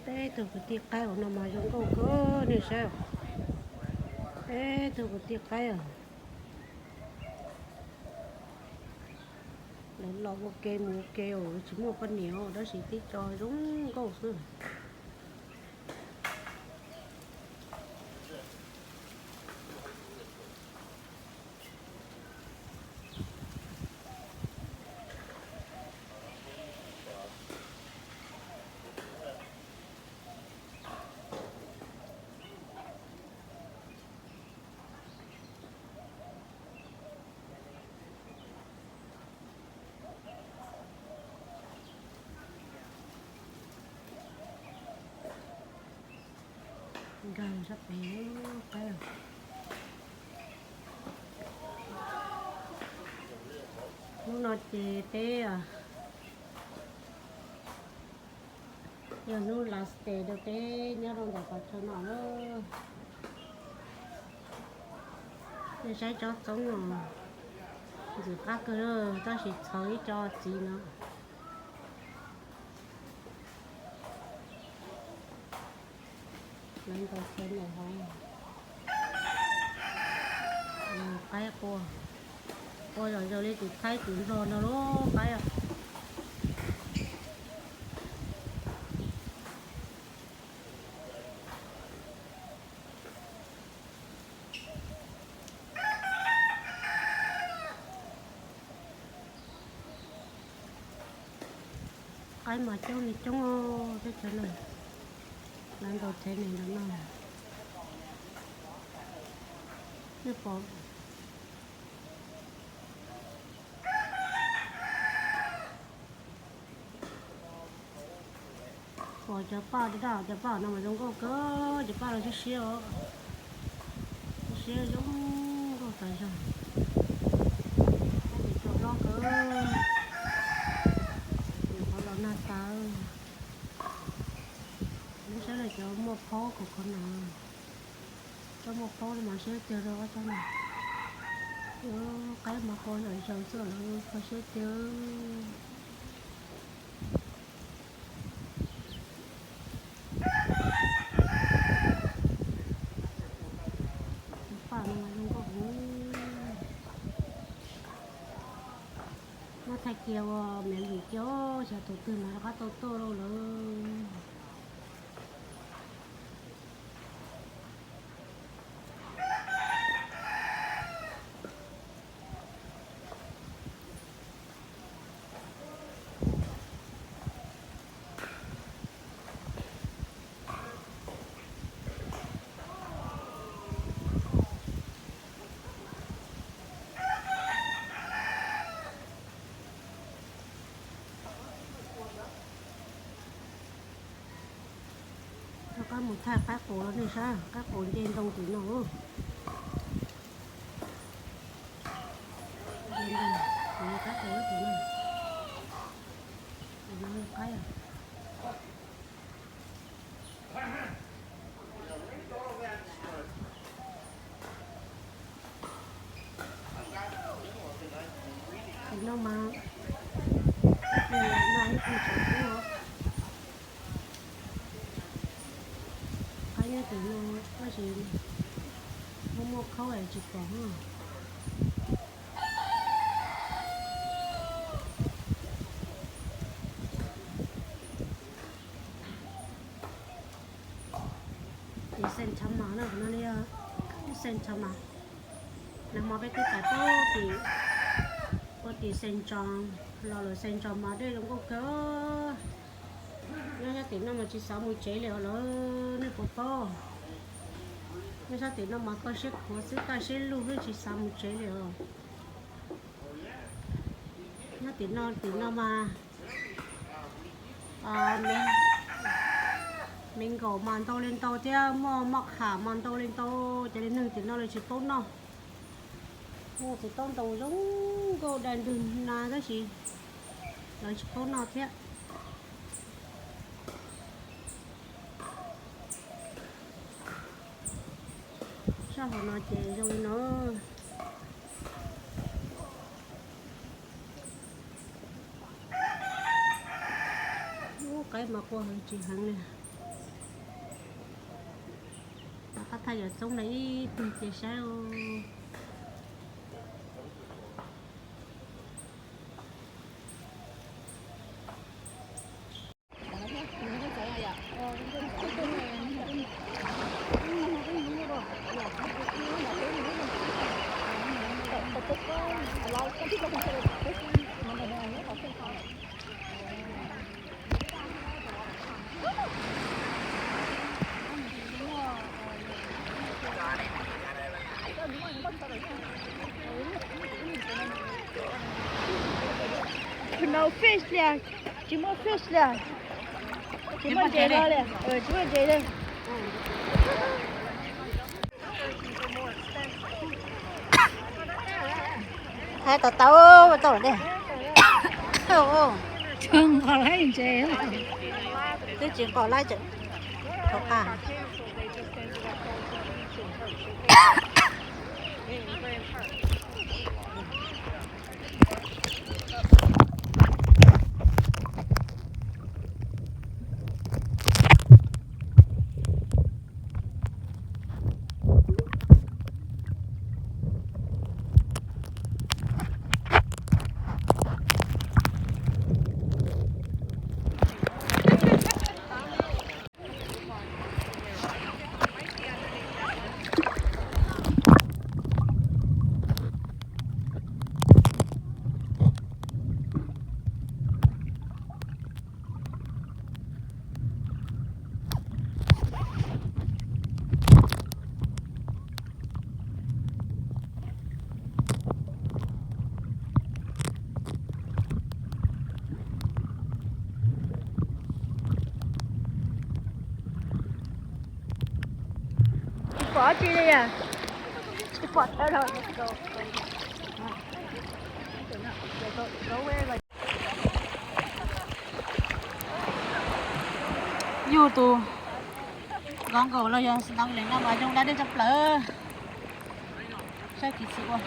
thế từ cái tiệc cái của nó mà giống câu cơ này sao thế từ cái tiệc cái à lấy lo một kêu chỉ một phần nhiều đó chỉ tiết cho đúng câu xưa gần sắp bé cái à nó chỉ té à giờ nó là té được té nhớ đâu để có cho nó để trái cho sống rồi dù các cái đó ta chỉ thấy cho gì nữa lên tới xem này thôi cái cô rồi rồi đi thì thấy chuyện rồi nó đó cái à cái mà trong này trong cái chỗ này lên tới thế này nó nè cái bộ bỏ cho ba đi đâu cho ba nó mà giống có cơ cho ba là chút xíu giống có phải rồi để cho nó cơ để có nó nát sao nó sẽ là cho một phố của con nào cho một phố mà sẽ tiêu rồi cho này cái mà con ở trong sữa là có sẽ tiêu nó thay kêu mẹ gì cho tổ tư mà nó có tô đâu nữa nó có một tháp các cổ nó này sao các cổ trên tông chỉ nó trên đây các cổ của nó cái à thì nó mà đây là nó không chịu nó cái từ nó cái gì không một khâu này chụp bỏ thì sen chấm máu nào nó đi sen chấm máu nằm mò cái cái bố thì sen tròn lò sen tròn mà đây cũng có cỡ nó ra tiền nó mà chỉ 60 chế liệu nó nó có nó ra tiền nó mà có xếp của xếp ta xếp luôn với chỉ 60 chế liệu nó tiền nó mà mình gõ màn to lên to chứ mọc hả màn to lên to cho nên nâng tiền nó là chỉ tốt nó mua thì tốt đầu giống cô đèn đường là cái gì là chỉ tốt nó thế sao mà nó chè rồi nó cái mà cô hơi chị hằng nè phát thay ở trong đấy từng chia sao No fish là chỉ mua fish là chỉ mua chế thôi nè chỉ mua chế thôi hai tàu tàu tàu đây thường còn lấy chế cái chuyện còn lại chứ không à bỏ chi đi à chỉ bỏ đó thôi YouTube con cầu là dân đang lên năm mà chúng ta đi chụp lỡ sao kỳ sự quá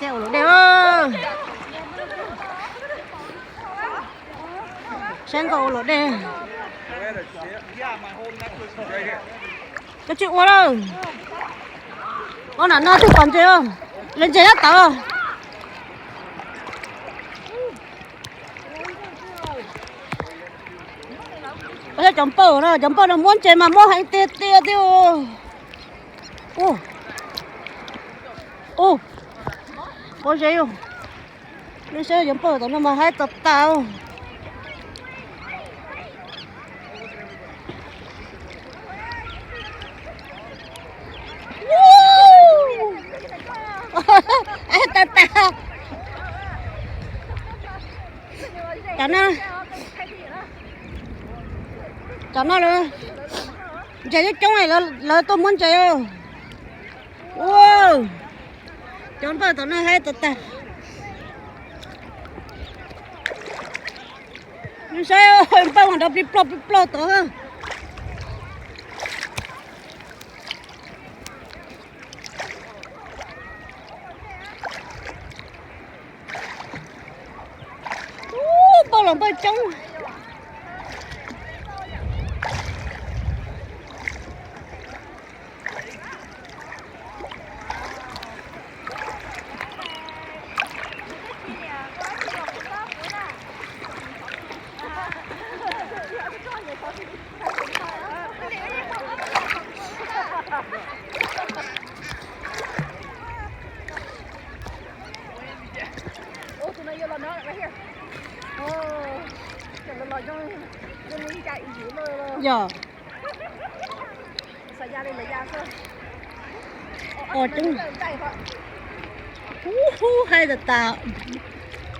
treo lỗ đeo sen cầu lỗ đeo cái chuyện quá đâu con ăn nó thì còn chưa lên chế hết tao Bây giờ chấm bơ nó muốn chơi mà mua hành tê tê tiêu. Ô. Ô. Có gì không? Nó sẽ chấm bơ nó mà hay tập tao. Ta ta. Chả nó luôn. Chạy cái trống này là tôi muốn chạy không? Wow. Chọn bao tụi nó hay tụt ta. Nhưng sao bao mà đập đi plop tụi ha. Bao lòng bao trống. Ô, tụi này vô là nó right here. Ô, chẳng là cho mình chạy dưới rồi. Dạ. Sao ra đây là ra cơ. Trống. Hay là ta.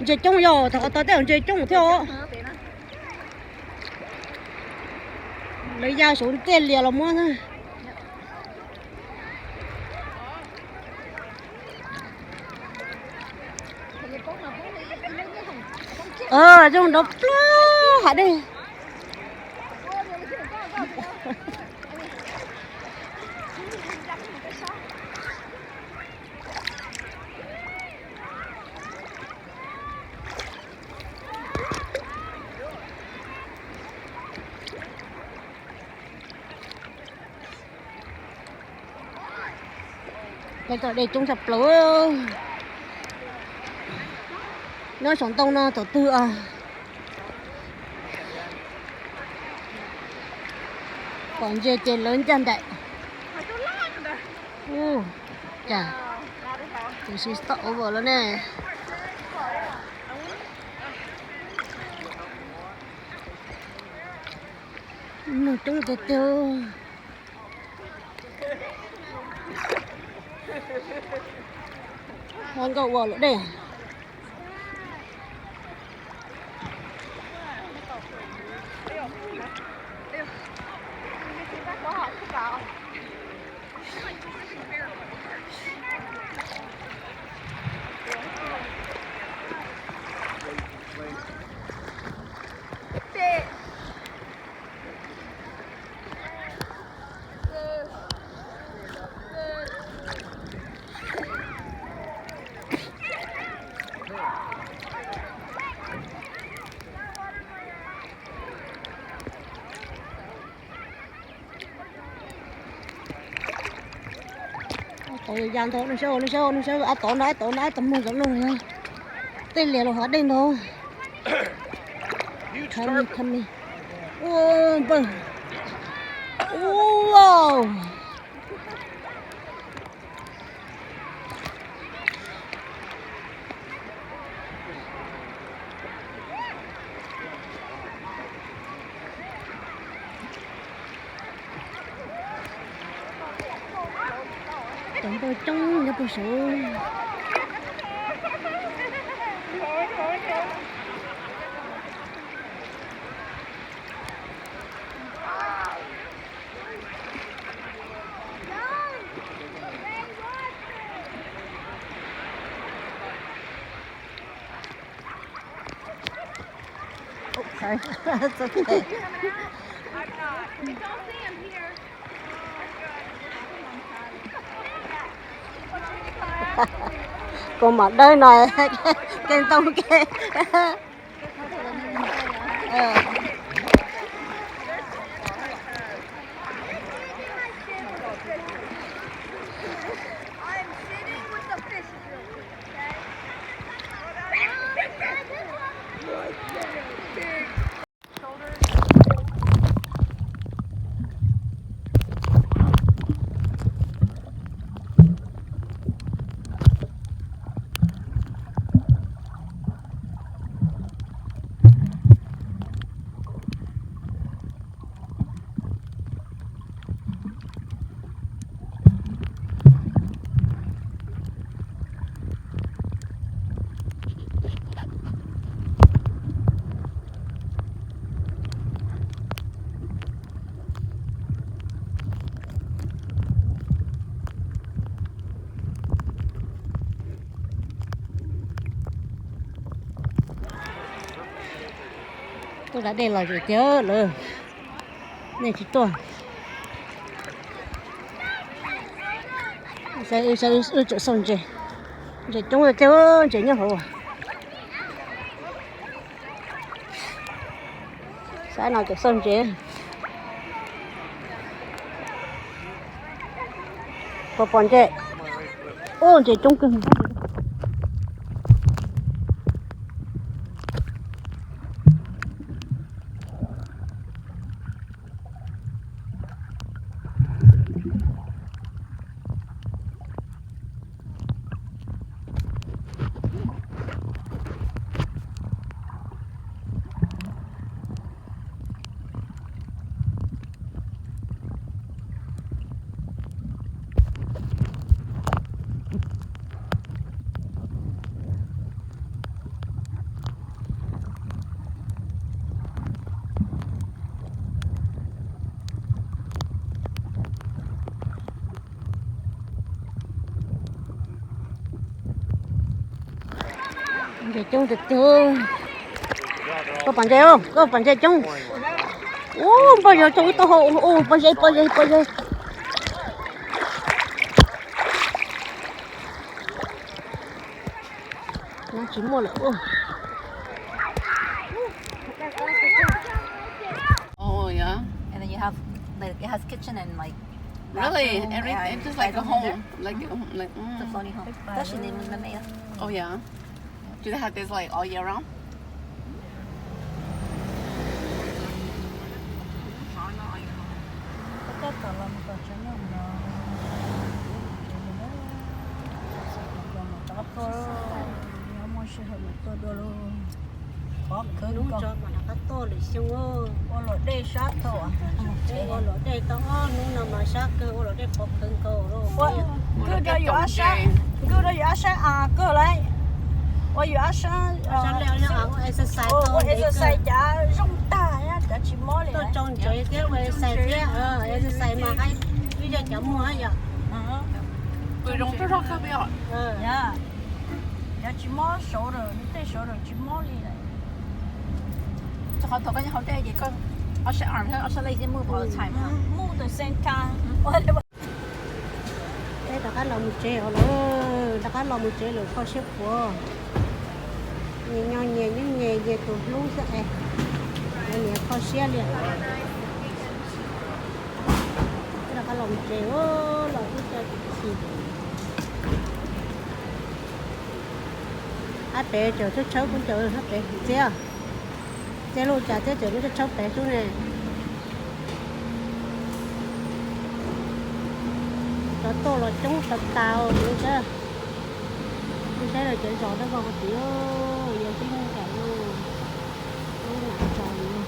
Chơi trống rồi, tao thấy chơi trống theo. Lấy dao xuống tên liền là mua thôi. Trong đó hả đi. Cái đây chúng sập lửa. Nó sống tông nó tổ tư à. Còn chơi lớn chân đấy. Chà. Thì sẽ stop over luôn nè. Nó trông từ từ. Con cậu bỏ lỗ đây à? Ôi gian thôi, nó show, tổ nó tầm mông luôn rồi. Tên liền là hóa đen thôi. Come me. Oh, bơ. Wow. Tổng tôi trong cái bộ số. Sorry, that's okay. Còn mà đây này kèn tông kê. tôi đã để lại rồi chứ rồi này chỉ tôi sẽ chỗ xong rồi rồi chúng ta theo chỉ nhau hồ sáng nào chỗ xong rồi có bọn trẻ ô trẻ trung cưng trẻ trung từ từ có bọn trẻ không có bọn trẻ chung ô bao giờ chúng tôi hộ ô bao giờ nó chỉ mua lại ô Oh yeah. And then you have like it has kitchen and like Really? bathroom, Everything and just like a bedroom in home. Like the floating home. That's the name of the mayor. Oh yeah. Do they have this like all year round? đúng cho mà nó có to để xong ô Olo de sát to à. ô lỗ đây to nu nào mà sát cơ ô lỗ đây bọc cứng cầu rồi Cứ cho dọa sát. Cứ cho dọa sát à cơ lại. Ôi dọa sát. sát leo leo áo exercise Ồ, to để exercise chả rong ta á, chả chỉ mó liền. tôi trong chơi cái exercise thế exercise mà hay bây giờ chả mua hay giờ Tôi don't feel like I'll be out. Dạ. Chả chỉ mó số rồi,你对手rồi chỉ mó liền này. So how talking how there you go. I should arm her. I should lazy move all the time. Huh? Move the same time. đây là cái lòng chè rồi là cái lòng chè rồi kho xếp của nhẹ nhẹ tụt lú sẽ nhẹ kho xếp liền đây là cái lòng chè ô lòng cái chè gì hát bé chờ chút cháu cũng chờ hát bé chưa chế luôn chả chế chờ nó cháu bé chú này cho tô là chúng tập tàu nữa chứ tôi thấy là chạy giò nó vào một tí giờ cái cả luôn nó nặng tròn luôn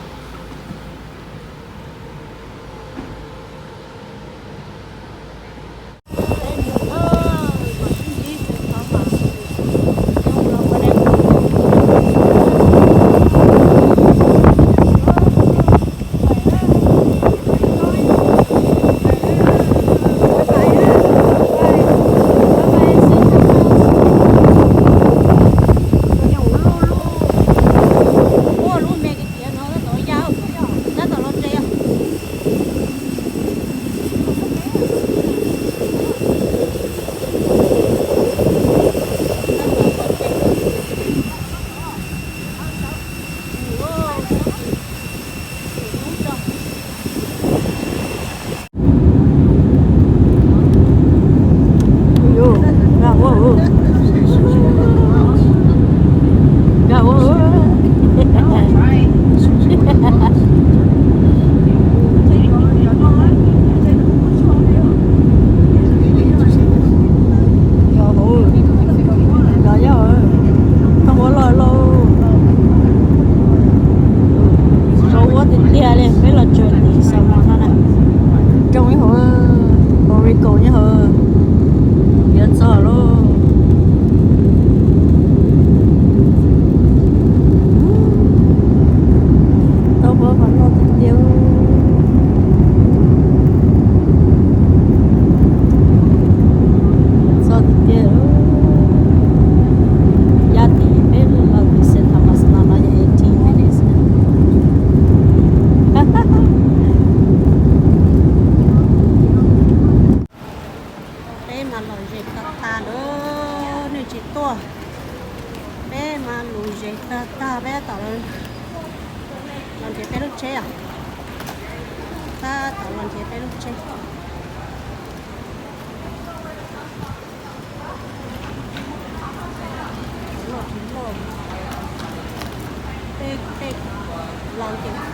gì ta bé tao làm chế bé lúc chế à ta tao làm chế bé lúc chế tê tê làm chế